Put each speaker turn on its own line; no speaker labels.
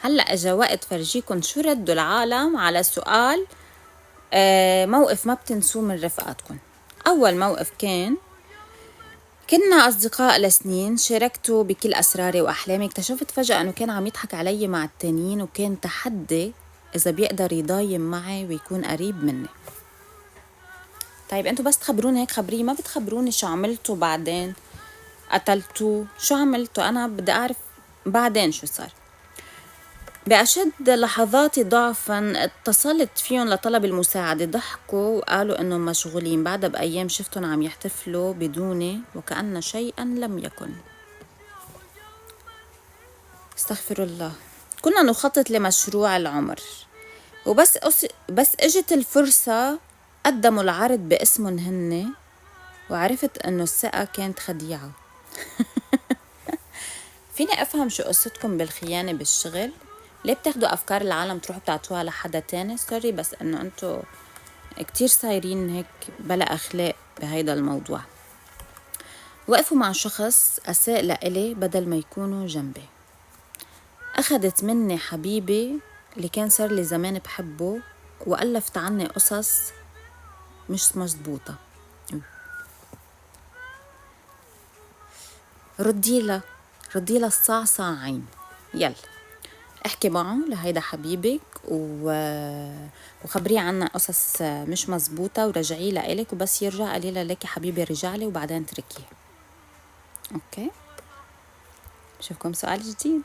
هلأ اجا وقت فرجيكن شو ردوا العالم على سؤال موقف ما بتنسوه من رفقاتكن. أول موقف كنا أصدقاء لسنين، شاركته بكل أسراري وأحلامي. اكتشفت فجأة أنه كان عم يضحك علي مع التانيين، وكان تحدي إذا بيقدر يضايم معي ويكون قريب مني. طيب أنتوا بس تخبروني هيك خبريه، ما بتخبروني شو عملتوا بعدين؟ قتلتوه؟ شو عملتوا؟ أنا بدي أعرف بعدين شو صار. بأشد لحظاتي ضعفا اتصلت فيهم لطلب المساعدة. ضحكوا وقالوا إنهم مشغولين. بعدها بأيام شفتهم عم يحتفلوا بدوني وكأن شيئا لم يكن. استغفر الله. كنا نخطط لمشروع العمر، وبس بس اجت الفرصة قدموا العرض باسمهم هن، وعرفت انه الثقة كانت خديعة. فيني افهم شو قصتكم بالخيانة بالشغل؟ ليه بتاخدوا افكار العالم تروحوا بتعطوها لحدا تاني؟ سوري بس انه انتو كتير صايرين هيك بلا اخلاق بهيدا الموضوع. وقفوا مع شخص اساء لإلي بدل ما يكونوا جنبي. أخدت مني حبيبي اللي كان صار لي زمان بحبه، وألفت عني قصص مش مزبوطة. رديلا الصعصعين. يلا احكي معه لهيدا حبيبك وخبريه عنا قصص مش مزبوطة ورجعيه لإلك، وبس يرجع قليلا لك حبيبي رجعلي، وبعدين تركيه. اوكي، بشوفكم سؤال جديد.